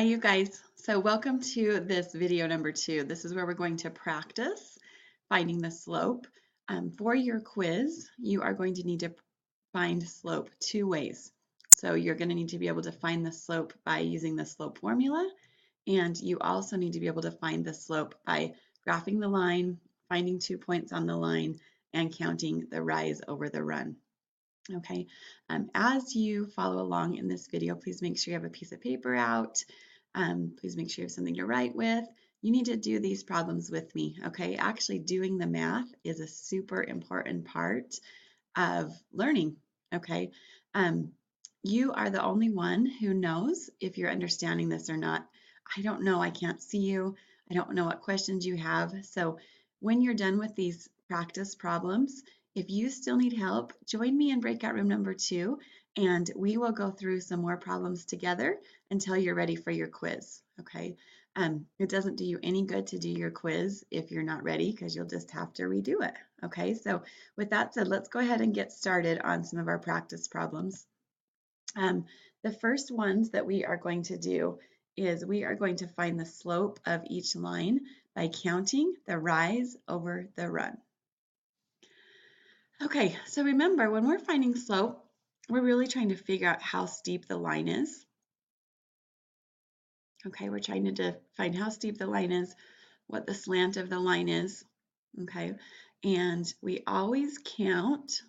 Hi, you guys. So welcome to this video number 2. This is where we're going to practice finding the slope. For your quiz, you are going to need to find slope 2 ways. So you're going to need to be able to find the slope by using the slope formula, and you also need to be able to find the slope by graphing the line, finding 2 points on the line, and counting the rise over the run. Okay, as you follow along in this video, please make sure you have a piece of paper out. Please make sure you have something to write with. You need to do these problems with me, okay? Actually, doing the math is a super important part of learning, okay? You are the only one who knows if you're understanding this or not. I don't know. I can't see you. I don't know what questions you have. So when you're done with these practice problems, if you still need help, join me in breakout room number 2, and we will go through some more problems together until you're ready for your quiz, okay? It doesn't do you any good to do your quiz if you're not ready, because you'll just have to redo it, okay? So with that said, let's go ahead and get started on some of our practice problems. The first ones that we are going to do is we are going to find the slope of each line by counting the rise over the run. Okay, so remember, when we're finding slope, we're really trying to figure out how steep the line is. Okay, we're trying to find how steep the line is, what the slant of the line is. Okay, and we always count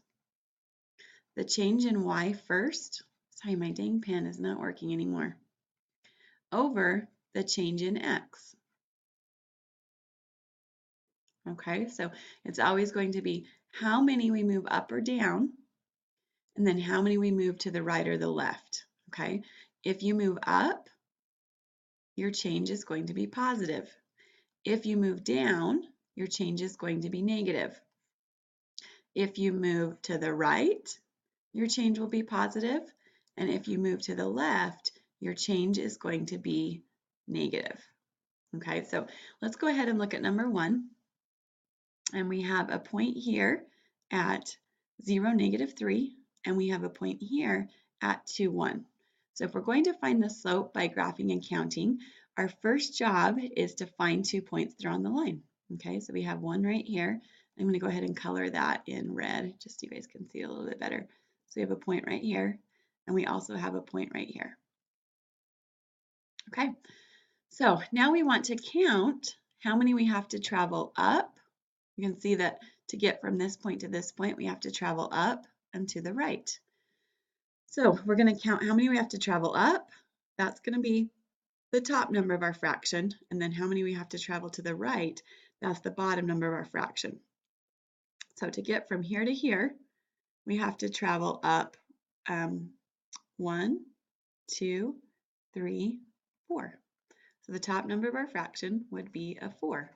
the change in y first. Sorry, my dang pen is not working anymore. Over the change in x. Okay, so it's always going to be how many we move up or down, and then how many we move to the right or the left. Okay, if you move up, your change is going to be positive. If you move down, your change is going to be negative. If you move to the right, your change will be positive, and if you move to the left, your change is going to be negative. Okay, so let's go ahead and look at number 1. And we have a point here at 0, -3, and we have a point here at 2, 1. So if we're going to find the slope by graphing and counting, our first job is to find 2 points that are on the line. Okay, so we have one right here. I'm going to go ahead and color that in red, just so you guys can see it a little bit better. So we have a point right here, and we also have a point right here. Okay, so now we want to count how many we have to travel up. You can see that to get from this point to this point, we have to travel up and to the right. So we're going to count how many we have to travel up. That's going to be the top number of our fraction. And then how many we have to travel to the right, that's the bottom number of our fraction. So to get from here to here, we have to travel up 1, 2, 3, 4. So the top number of our fraction would be a 4.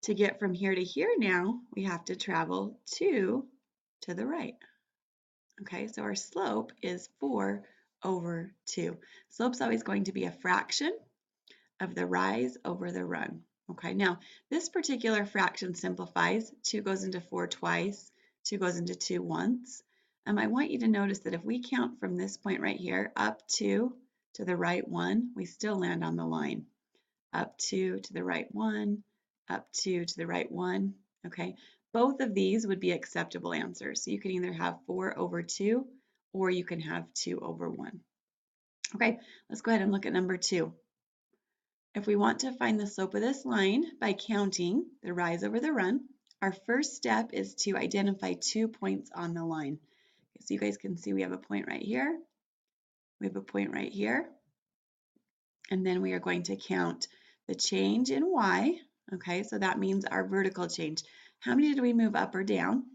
To get from here to here now, we have to travel 2 to the right. Okay, so our slope is 4 over 2. Slope's always going to be a fraction of the rise over the run. Okay, now this particular fraction simplifies. 2 goes into 4 twice, 2 goes into 2 once. I want you to notice that if we count from this point right here, up 2 to the right 1, we still land on the line. Up 2 to the right 1, up 2 to the right 1. Okay, both of these would be acceptable answers. So you can either have 4 over 2 or you can have 2 over 1. Okay, let's go ahead and look at number 2. If we want to find the slope of this line by counting the rise over the run, our first step is to identify 2 points on the line. Okay, so you guys can see we have a point right here, we have a point right here, and then we are going to count the change in y. Okay, so that means our vertical change. How many did we move up or down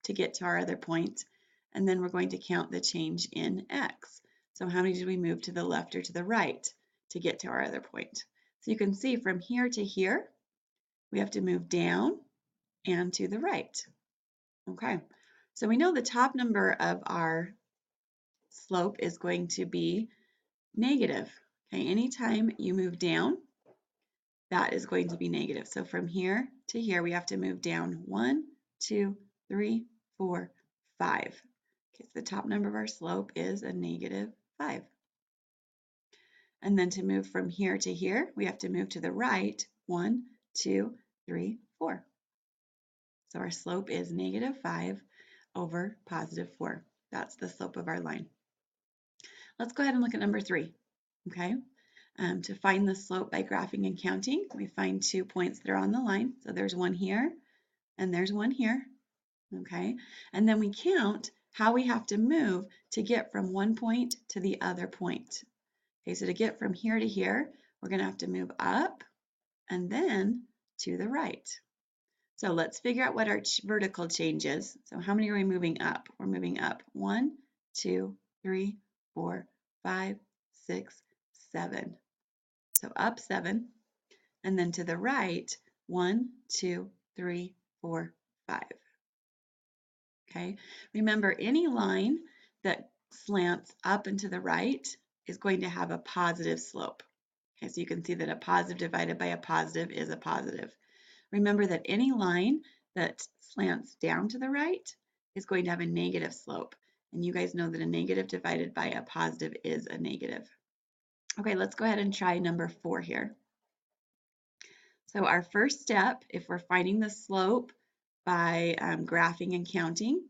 to get to our other point? And then we're going to count the change in x. So how many did we move to the left or to the right to get to our other point? So you can see from here to here, we have to move down and to the right. Okay, so we know the top number of our slope is going to be negative. Okay, anytime you move down, that is going to be negative. So from here to here, we have to move down 1, 2, 3, 4, 5. Okay, so the top number of our slope is a -5. And then to move from here to here, we have to move to the right. 1, 2, 3, 4. So our slope is -5 over +4. That's the slope of our line. Let's go ahead and look at number 3. Okay. To find the slope by graphing and counting, we find 2 points that are on the line. So there's one here and there's one here. Okay. And then we count how we have to move to get from one point to the other point. Okay, so to get from here to here, we're going to have to move up and then to the right. So let's figure out what our vertical change is. So how many are we moving up? We're moving up 1, 2, 3, 4, 5, 6, 7. So up 7. And then to the right, 1, 2, 3, 4, 5. Okay, remember any line that slants up and to the right is going to have a positive slope. Okay, so you can see that a positive divided by a positive is a positive. Remember that any line that slants down to the right is going to have a negative slope. And you guys know that a negative divided by a positive is a negative. Okay, let's go ahead and try number 4 here. So our first step, if we're finding the slope by graphing and counting,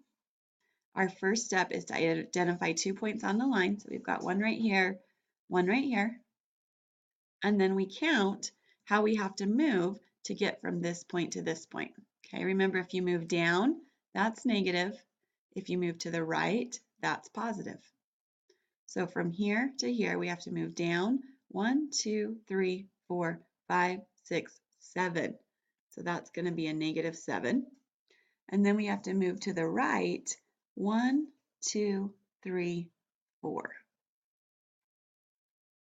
our first step is to identify 2 points on the line. So we've got one right here, one right here. And then we count how we have to move to get from this point to this point. Okay, remember if you move down, that's negative. If you move to the right, that's positive. So from here to here, we have to move down 1, 2, 3, 4, 5, 6, 7. So that's going to be a -7. And then we have to move to the right 1, 2, 3, 4.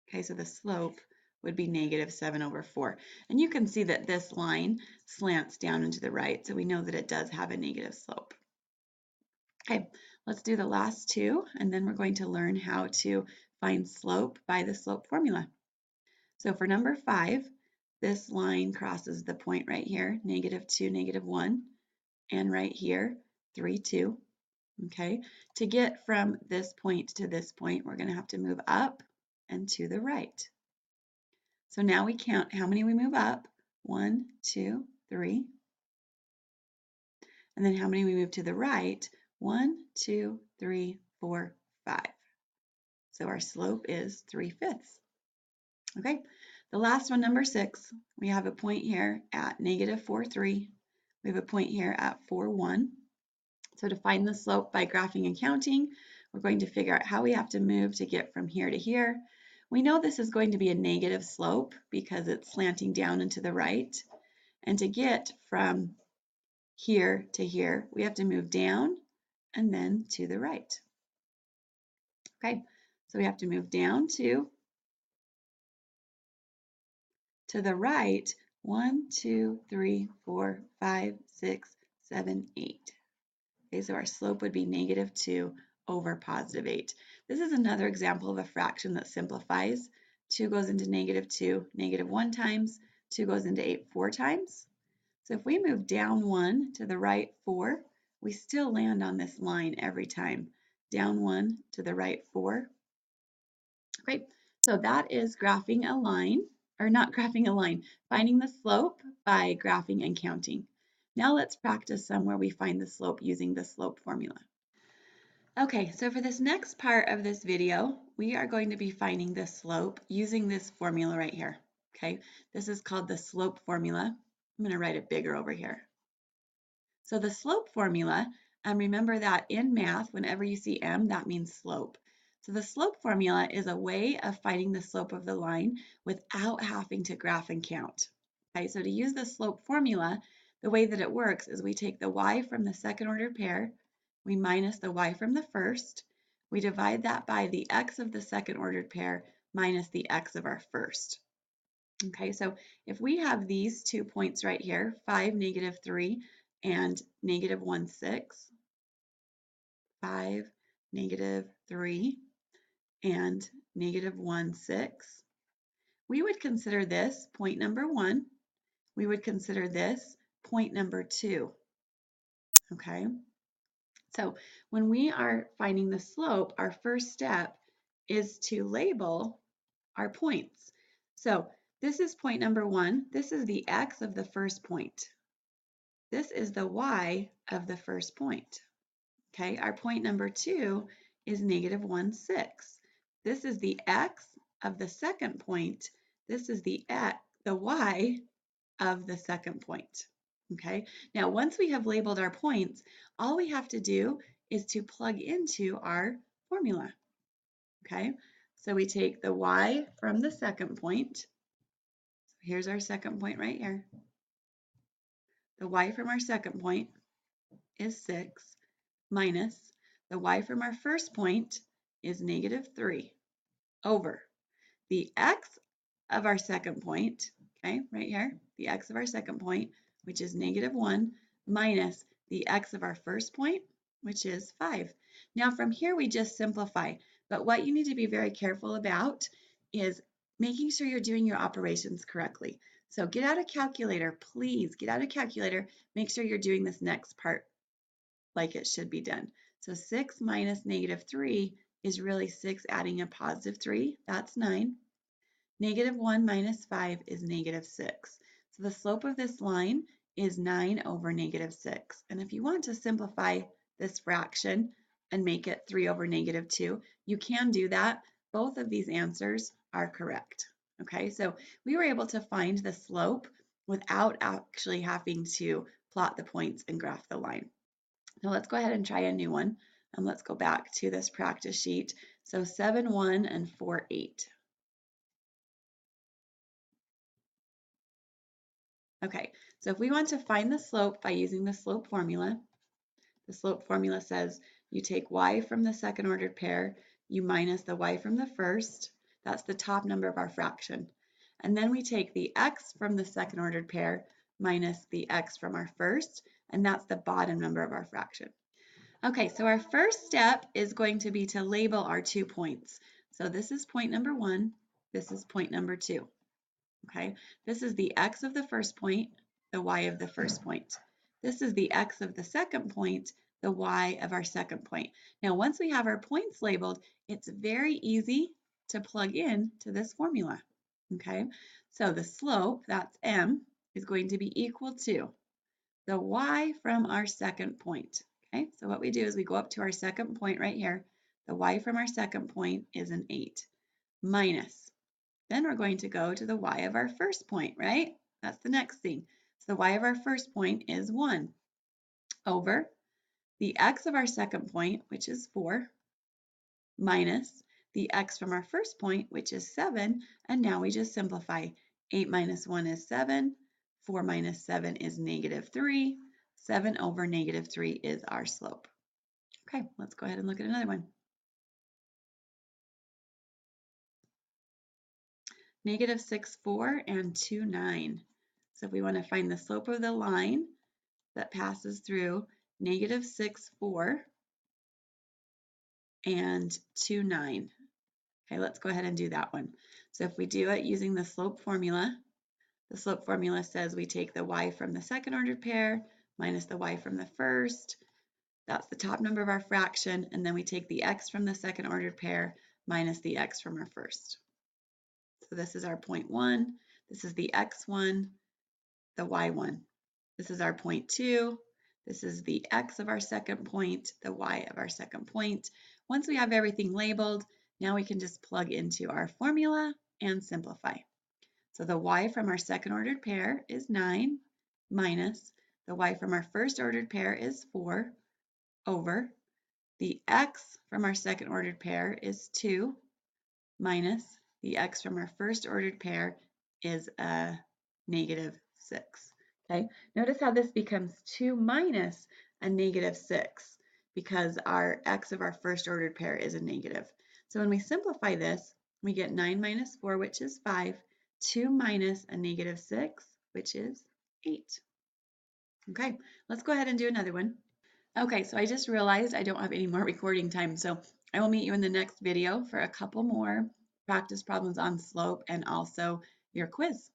Okay, so the slope would be -7 over 4. And you can see that this line slants down into the right, so we know that it does have a negative slope. Okay, let's do the last two, and then we're going to learn how to find slope by the slope formula. So for number 5, this line crosses the point right here, -2, -1, and right here, 3, 2. Okay, to get from this point to this point, we're going to have to move up and to the right. So now we count how many we move up. 1, 2, 3. And then how many we move to the right. 1, 2, 3, 4, 5. So our slope is 3/5. Okay, the last one, number 6, we have a point here at -4, 3. We have a point here at 4, 1. So to find the slope by graphing and counting, we're going to figure out how we have to move to get from here to here. We know this is going to be a negative slope because it's slanting down and to the right. And to get from here to here, we have to move down and then to the right. Okay, so we have to move down to the right 1, 2, 3, 4, 5, 6, 7, 8. Okay, so our slope would be -2 over +8. This is another example of a fraction that simplifies. 2 goes into -2, -1 times. 2 goes into 8 4 times. So if we move down 1 to the right 4, we still land on this line every time. Down 1 to the right 4. Great. So that is graphing a line, or not graphing a line, finding the slope by graphing and counting. Now let's practice some where we find the slope using the slope formula. Okay, so for this next part of this video, we are going to be finding the slope using this formula right here. Okay, this is called the slope formula. I'm going to write it bigger over here. So the slope formula, remember that in math, whenever you see m, that means slope. So the slope formula is a way of finding the slope of the line without having to graph and count. Okay, so to use the slope formula, the way that it works is we take the y from the second ordered pair, we minus the y from the first, we divide that by the x of the second ordered pair minus the x of our first. Okay, so if we have these 2 points right here, 5, -3, and -1, 6, 5, -3, and -1, 6, we would consider this point number 1. We would consider this point number 2. Okay, so when we are finding the slope, our first step is to label our points. So this is point number 1. This is the x of the first point. This is the y of the first point. Okay, our point number 2 is negative 1, 6. This is the x of the second point. This is the y of the second point. Okay, now once we have labeled our points, all we have to do is to plug into our formula. Okay, so we take the y from the second point. Here's our second point right here. The y from our second point is 6 minus the y from our first point is negative 3 over the x of our second point, okay, right here, the x of our second point, which is negative 1, minus the x of our first point, which is 5. Now from here we just simplify, but what you need to be very careful about is making sure you're doing your operations correctly. So get out a calculator, please get out a calculator, make sure you're doing this next part like it should be done. So 6 minus negative 3 is really 6 adding a positive 3, that's 9. Negative 1 minus 5 is negative 6. So the slope of this line is 9 over negative 6. And if you want to simplify this fraction and make it 3 over negative 2, you can do that. Both of these answers are correct. Okay, so we were able to find the slope without actually having to plot the points and graph the line. Now let's go ahead and try a new one. And let's go back to this practice sheet. So 7, 1 and 4, 8. Okay, so if we want to find the slope by using the slope formula says you take y from the second ordered pair, you minus the y from the first, that's the top number of our fraction. And then we take the x from the second ordered pair minus the x from our first, and that's the bottom number of our fraction. Okay, so our first step is going to be to label our 2 points. So this is point number 1, this is point number 2. Okay, this is the x of the first point, the y of the first point. This is the x of the second point, the y of our second point. Now, once we have our points labeled, it's very easy to plug in to this formula. Okay, so the slope, that's m, is going to be equal to the y from our second point. Okay, so what we do is we go up to our second point right here. The y from our second point is an 8 minus. Then we're going to go to the y of our first point, right? That's the next thing. So the y of our first point is 1 over the x of our second point, which is 4, minus the x from our first point, which is 7. And now we just simplify. 8 minus 1 is 7. 4 minus 7 is negative 3. 7 over negative 3 is our slope. Okay, let's go ahead and look at another one. Negative 6, 4, and 2, 9. So if we want to find the slope of the line that passes through negative 6, 4, and 2, 9. Okay, let's go ahead and do that one. So if we do it using the slope formula says we take the y from the second ordered pair minus the y from the first. That's the top number of our fraction. And then we take the x from the second ordered pair minus the x from our first. So this is our point 1. This is the x1, the y1. This is our point 2. This is the x of our second point, the y of our second point. Once we have everything labeled, now we can just plug into our formula and simplify. So the y from our second ordered pair is 9 minus the y from our first ordered pair is 4 over the x from our second ordered pair is 2 minus the x from our first ordered pair is a negative 6. Okay, notice how this becomes 2 minus a negative 6 because our x of our first ordered pair is a negative. So when we simplify this, we get 9 minus 4, which is 5, 2 minus a negative 6, which is 8. Okay, let's go ahead and do another one. Okay, so I just realized I don't have any more recording time, so I will meet you in the next video for a couple more practice problems on slope and also your quiz.